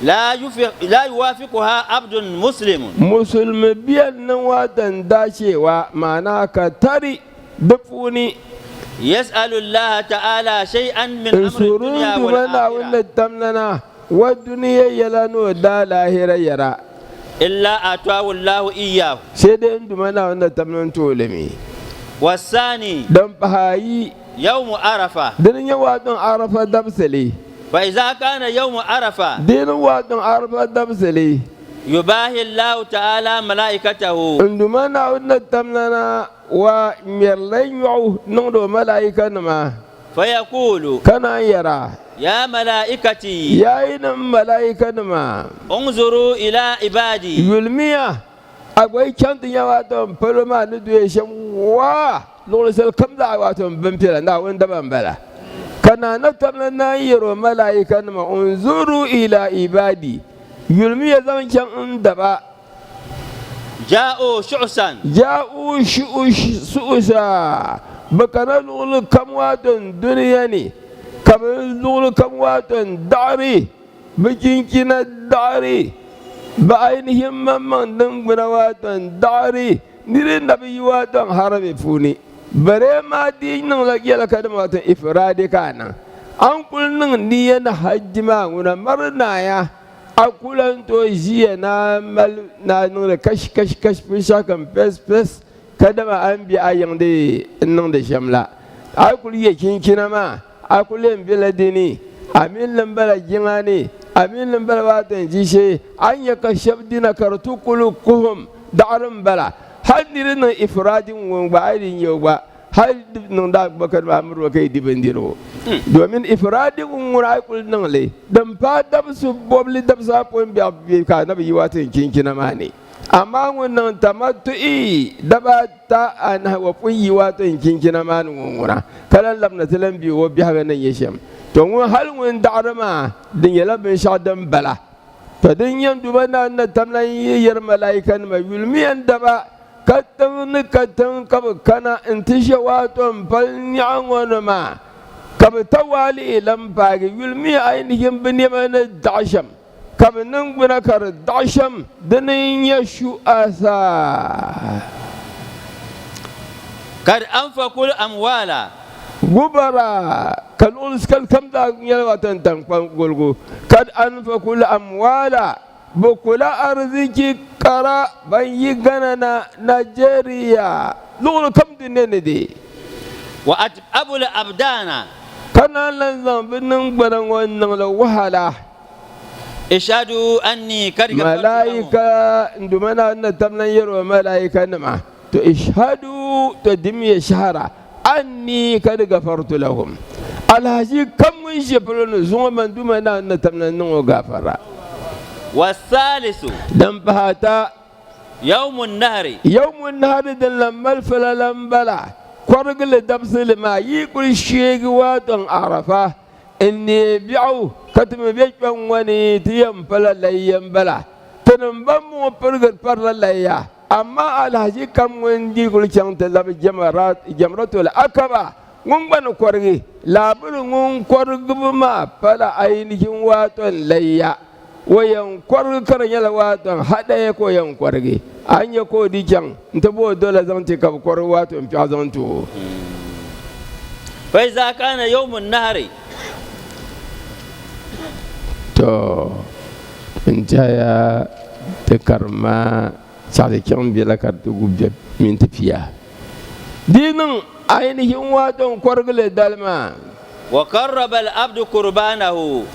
Speaker 9: لا يوافقها عبد مسلم
Speaker 8: musulmi biyan nan watan dacewa ma'ana ka tari dufuni
Speaker 9: يسأل الله تعالى شيئا من أمر
Speaker 8: surun
Speaker 9: الدنيا
Speaker 8: dumana
Speaker 9: والآخرة
Speaker 8: wannan tamnana wa duniya yalano da lahira yara
Speaker 9: إلا أعطاه الله إياه
Speaker 8: sai dai in dumana wannan tamnan tolemi
Speaker 9: والثاني
Speaker 8: dan fahayi
Speaker 9: يوم عرفة
Speaker 8: dinin yawa don arafa dabsale
Speaker 9: فإذا كان يوم عرفة
Speaker 8: dinin wa don arafa dabsale
Speaker 9: يباهي الله تعالى ملائكته
Speaker 8: in dumana wannan tamnana wa merlan yau nan do malaika ma
Speaker 9: فيقول
Speaker 8: kana yara
Speaker 9: يا ملائكتي
Speaker 8: yayi nan malaika ma
Speaker 9: انظروا إلى عبادي
Speaker 8: yulmiya akwai cantin yawa don faloma ni duye shan wa lokacin kam da wato ban fira na wanda ban bala kana na tamna na yiro malaika ma unzuru ila ibadi yulmiya zaman can inda ba
Speaker 9: جاءوا شعثا
Speaker 8: ja'u su'usa bakana lulu kamwaton duniya ne kamar lulu kamwaton dari bikin kina dari ba ainihin mamman din guna waton dari nirin da bi waton harami funi bare ma di nan lagiyar kadama waton ifradi kana an kulnin ni yana hajji ma guna marna ya akulan to jiya na nuna kash fisha kan fes kada ma an bi ayan da nan da shamla akul ye kinkina ma akulen biladini amin lambala jingani amin lambala watan jishe an ya kashab dina kartu kulukuhum da'arin bala har dirin ifradin won ba aidin yau ba har nan da bakar mamur kai dibandiro domin ifradin wura kul nan le dan fa dab su bobli dab sa pon bi ka na bi watin kinkina ma ne amma wannan tamattu'i daba ta an wa kunyi watin kinkina ma ne wura kalan lamna tilan bi wo bi haga nan yeshem to mun hal mun da'rama din yala bin shadan bala to din yan dubana na tamlan yar malaikan ma yulmiyan daba katan kana intisha waton falni'an wani ma kaba tawali ilan bagi yulmi ainihin bini mana dasham kaba nan guna kar dasham dinin ya shu'asa
Speaker 9: kad anfaqul amwala
Speaker 8: gubara kan ulskal kam da yalwatan tankwan gulgu kad anfaqul amwala bukula arziki kara ban yi gana na Najeriya lulu kam dinne ne de
Speaker 9: wa abul abdana
Speaker 8: kana lan zambinin gbaran wannan la wahala
Speaker 9: ishadu anni kad
Speaker 8: malaika ndumana na tamnan yaro malaika nama to ishadu to dim ya shahara anni kad gafartu lahum alhaji kam mun shefalo no zunga manduma na tamna no gafara.
Speaker 9: والثالث
Speaker 8: dan bahata
Speaker 9: يوم النهر
Speaker 8: yawmun nahar dan lamal falalam bala korgle dabsil ma yi kul shegi waton arafa inni bi'u katme be kwan wani tiyam falalayyan bala tanan ban mu furgar farlayya amma alhaji kam wandi kul chanta lab jamratul akaba ngun ban korge labul ngun korgu ma fala ainihin waton layya wayan kwarkar yala waton hada ya koyan kwarge an ya ko di can ta bo dole zan ce ka kwar waton fi azanto
Speaker 9: fa iza kana yawmun nahri
Speaker 8: to in jaya ta karma sai kyan bila kar ta gubbe min tafiya dinin ainihin waton kwargale dalma
Speaker 9: wa qarraba al-abdu qurbanahu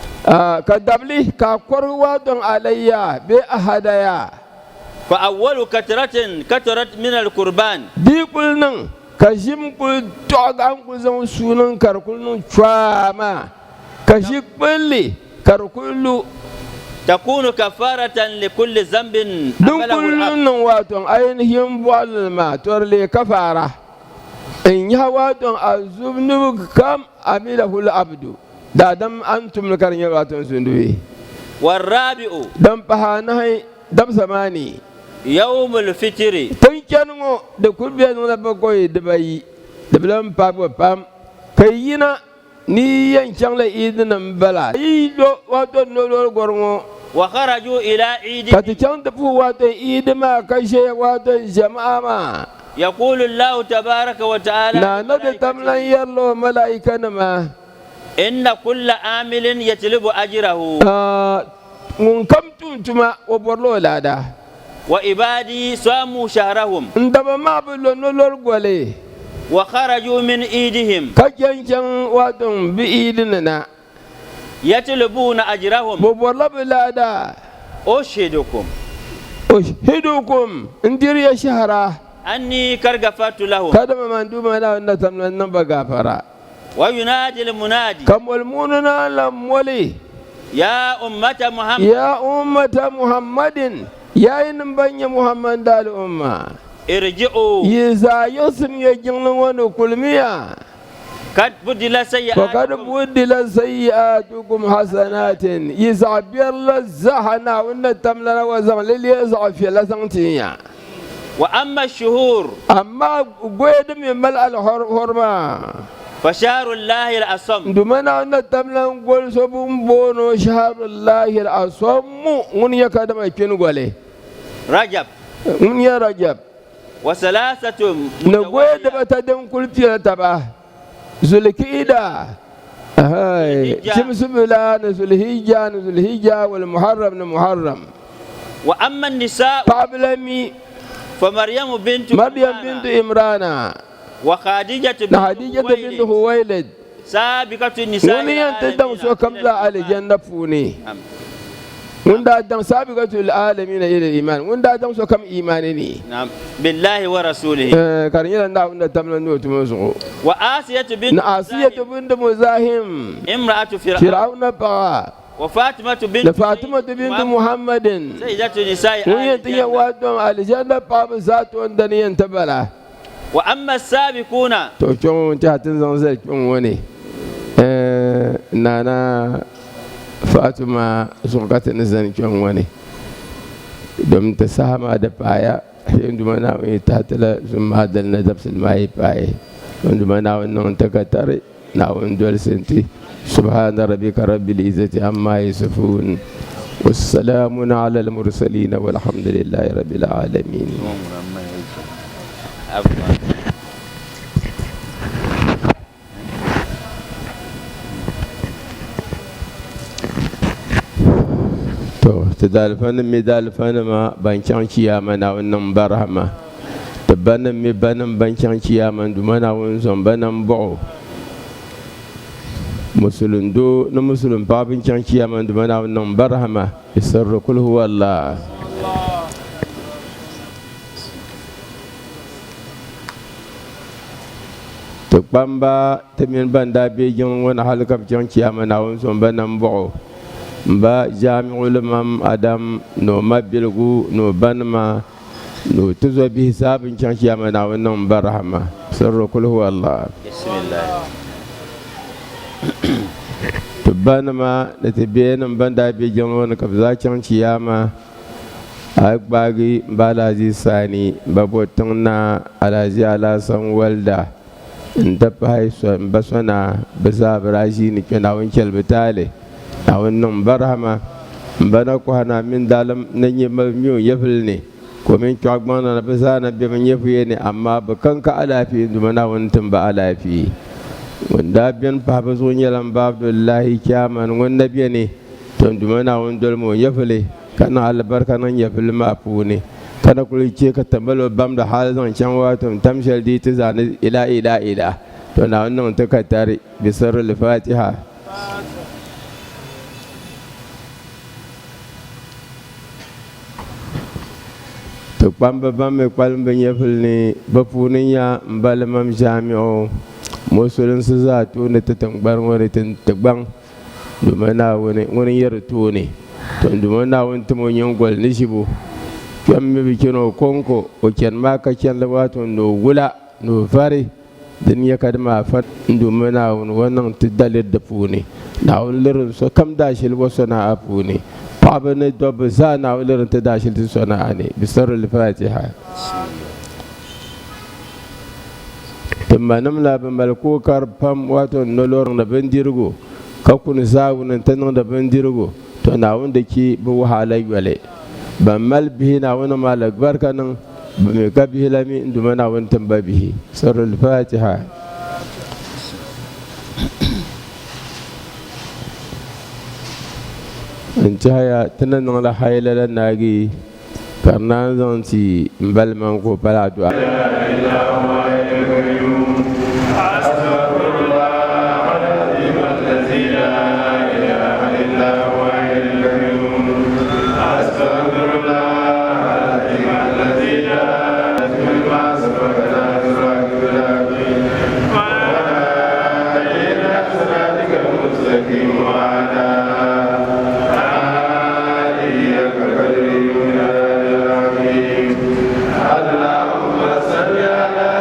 Speaker 8: ka dabli ka kwarwa don alayya be a hadaya
Speaker 9: fa awwalu katarat min al-qurban
Speaker 8: di kulnin ka shimkul togan ku zan sunan karkulun chwama ka shi kulli karkullu
Speaker 9: takunu kafaratan li kulli zambin
Speaker 8: dun
Speaker 9: amalahu al-abd
Speaker 8: kullun waton ainihin bulma torle kafara in ya waton azubnu kam amilahu al-abdu da dam antum karin yawa ton sunduwe
Speaker 9: warabi'u
Speaker 8: dan pahanai dam samani
Speaker 9: yawmul fitri
Speaker 8: tun kengo da kulbiya nuna bakoy da bayi da bilan papo pam kayina ni yan changla idin bala ido wato no gorgo
Speaker 9: wa kharaju ila idi
Speaker 8: kati chang da fu wato idima kashe wato jama'a ma
Speaker 9: yaqulu Allah tabaaraka wa ta'ala
Speaker 8: na da tamlan yallo malaika ma
Speaker 9: inna kulla amilin yatlubu ajrahu
Speaker 8: mun kam tuntuma wa borlo lada
Speaker 9: wa ibadi samu shahrahum
Speaker 8: ndaba ma bulo no lor gole
Speaker 9: wa kharaju min idihim
Speaker 8: kajanjan wadon bi idinana
Speaker 9: yatlubuna ajrahum
Speaker 8: bo borlo lada
Speaker 9: ushidukum
Speaker 8: indiriya shahara
Speaker 9: anni kargafatu lahum
Speaker 8: kada manduma na wannan tamnan nan ba gafara
Speaker 9: وينادي المنادي
Speaker 8: كم والموننا لمولي
Speaker 9: يا أمة محمد
Speaker 8: يا أمة محمد يا إن بني محمد دال أمة
Speaker 9: ارجعوا
Speaker 8: يزا يسم يجنون كل ميا
Speaker 9: قد بدل سيئاتكم
Speaker 8: فقد بدل سيئاتكم حسنات يزع بيرل الزحنا وإن تملنا وزن للي يزع في لسنتيا
Speaker 9: وأما الشهور
Speaker 8: أما قيد من ملء الحرمة
Speaker 9: فشهر الله الأصم
Speaker 8: دمنا أن تملن قول سبون بونو شهر الله الأصم من يكادم يكين قولي
Speaker 9: رجب
Speaker 8: من يا رجب
Speaker 9: وثلاثة
Speaker 8: نقول دبتدم كل تبع ذوالقعدة هاي شمس بلان ذو الهجة والمحرم المحرم
Speaker 9: وأما النساء
Speaker 8: فابلمي
Speaker 9: فمريم بنت
Speaker 8: إمران
Speaker 9: وخديجة
Speaker 8: بنت خويلد
Speaker 9: سابقة النساء
Speaker 8: من ينتدم سو كملا على جنة فوني وندا دم سابقة العالمين إلى الإيمان وندا دم سو كم إيمانني
Speaker 9: نعم بالله ورسوله
Speaker 8: كارنيلا ندا وندا تملا نوت مزغو
Speaker 9: وآسية
Speaker 8: بنت مزاحم
Speaker 9: امرأة
Speaker 8: فرعون بقى
Speaker 9: وفاطمة
Speaker 8: بنت محمد
Speaker 9: سيدة النساء
Speaker 8: وينتهي وادم على جنة باب ذات وندني ينتبلا
Speaker 9: وأما السابقون
Speaker 8: to chon ta tin zan zai chon wani nana Fatima sun kata ni zan chon wani dom ta sama da paya hindu mana ta tala sun madal na dabsul mai paye hindu mana wannan ta katare na wandol senti subhana rabbika rabbil izzati amma yasifun والسلام على المرسلين والحمد لله رب العالمين تدالفن مدالفن ما بانشان شياما ناون برهما تبان مي بانم بانشان شياما دومانا ونزون بانم بو مسلم دو نمسلم بابن شان شياما دومانا ونم برهما يسر كل هو الله to bamba temin banda be jin wani halkab jan kiyama na won son banan bo ba jami'ul mam adam no mabilgu no banma no tuzo bi hisabin jan kiyama na wannan barhama sirru kul huwa allah
Speaker 9: bismillah
Speaker 8: to banma da tabiyan banda be jin wani kabza jan kiyama agbagi balaji sani babotun na alaji alasan walda in tafi haiso in basona bisa biraji ni kena wankel bitale a wannan barhama bana ko hana min dalam nan yi miyo yafil ne ko min kyagman na bisa na bi min yafi ne amma bakan ka alafi dumana wantin ba alafi wanda biyan fa ba zo yalan ba abdullahi kyaman wanda biya ne to dumana wandol mo yafile kana albarka nan ya filma afu ne kana kulce ka tambalo bam da hal zan can wato tamshal di ta zane ila to na wannan ta ka tare bi sirrul fatiha to bamba bam me kwalin ban ya filne ba funin ya mbalmam jami'o musulun su za to ne ta tangbar wani tagban dumana wani yar to ne to nduma na wonto mo nyongol ni shibu kemme bi kino konko o ken maka ken wato no wula no fari din ya kadma fat nduma na wannan tiddalir da funi na wulin so kam da shil waso na afuni baba ne dob za na wulin ta da shil so na ane bisarul fatiha tammanam la ban malko kar pam wato no lor na bendirgo kakun zawunan tanan da bendirgo to na wanda ke bi wahalai wale ban mal bihi na wani malak barka nan ba mai ka bihi lami inda mana wani tamba bihi sarrul fatiha in ci haya tunan nan la haylalan nagi karna zan ci balman ko fara du'a
Speaker 7: اللهم صل على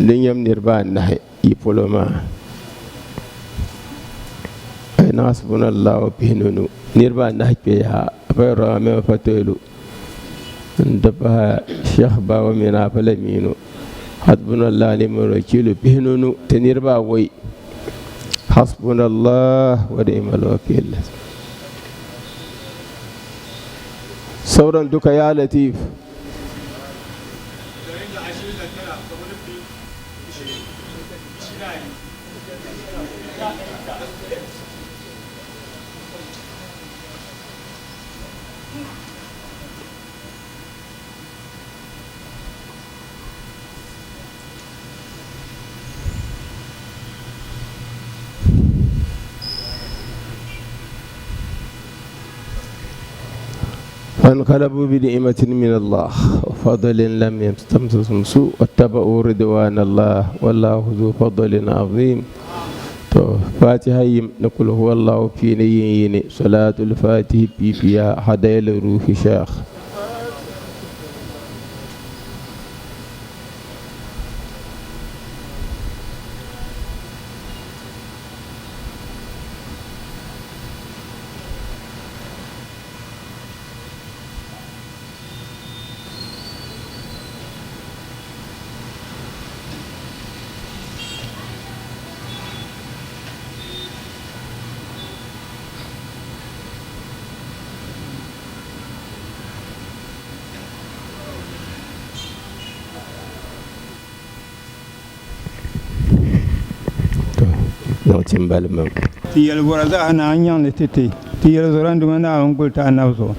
Speaker 8: linyam nirba nahi yipoloma ay nasbunallahu bihinunu nirba nahi pe ha bayra me fatelu ndaba sheikh bawa mina falamino hasbunallahu liman wakilu bihinunu tenirba wai hasbunallah wa ni'mal wakil sauran duka ya latif فانقلبوا بنعمة من الله وفضل لم يمسسهم سوء واتبعوا رضوان الله والله ذو فضل عظيم. فاتحة نقول هو الله في نيين صلاة الفاتحة بيبيا هدايا الروح شيخ.
Speaker 10: tiyel boraza na anyang le tete tiyel zorandu na ongul ta anawzo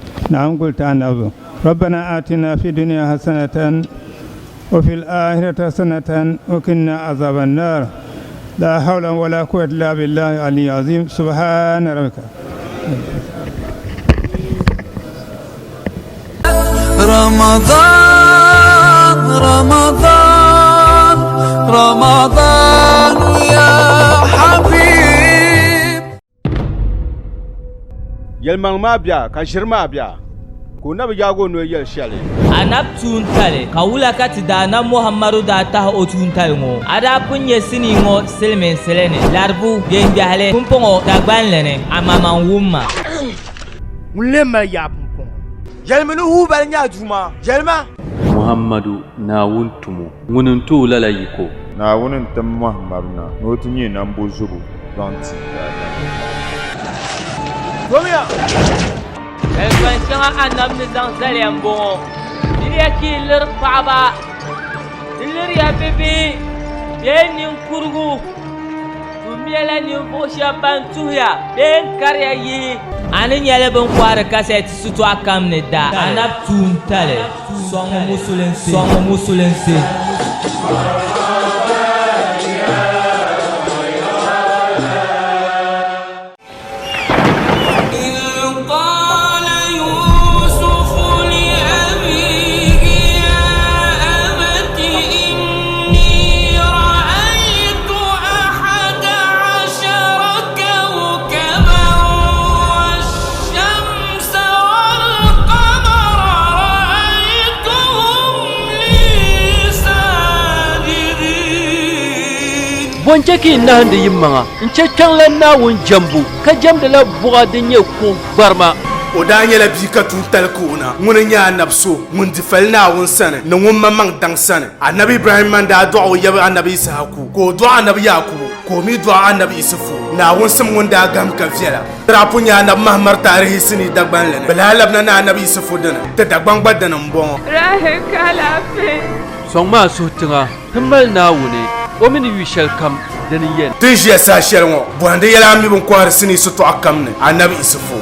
Speaker 10: ربنا آتنا في الدنيا حسنة وفي الآخرة حسنة وقنا عذاب النار لا حول ولا قوة إلا بالله العلي العظيم سبحان ربك.
Speaker 7: رمضان رمضان رمضان يا حبيب.
Speaker 1: Yelmang mabia kashirma bia ko nabi jago no yel shale
Speaker 2: anab tuntale kawula kati dana muhammadu da ta o tuntale ngo ada punye sini ngo selmen selene larbu bien jahale kumpongo dagban lene amama wumma
Speaker 3: mulema ya pumpon yelmenu hu bal nya juma yelma
Speaker 4: muhammadu na wuntumu wununtu lalayiko
Speaker 5: na wunin tam muhammaduna no tinye nan bozubu donti
Speaker 1: Gomia
Speaker 2: Elfansianga anam nizang zaliambongo Diria ki lir paaba Dilir ya bebe Ben nin kurgu Tumiela nin bosha bantuya Ben karya yi Ani nyele ben kware kaseti sutu akam ne da Anap tuntale Songo musulense
Speaker 4: Bonjaki na hande yimmanga nchechang la na won jambu ka jamda la buga denye ko barma
Speaker 3: o da nyela bi ka tun talkuna mun nya nabso mun difalna won sana na won mamang dang sana annabi ibrahim man da du'a ya annabi isaku ko du'a annabi yakub ko mi du'a annabi isufu na won sam won da gam ka fiala rapu nya annabi mahmar tarihi sini dagban lene balalabna na annabi isufu dana ta dagban badana mbon
Speaker 6: rahe kala fe
Speaker 4: songma sotinga himbal na wune ومن يشال كم دنيين
Speaker 3: تيجي ساشيرو بوندي يلا مي بون كوار سني ستو اكمن النبي يسفو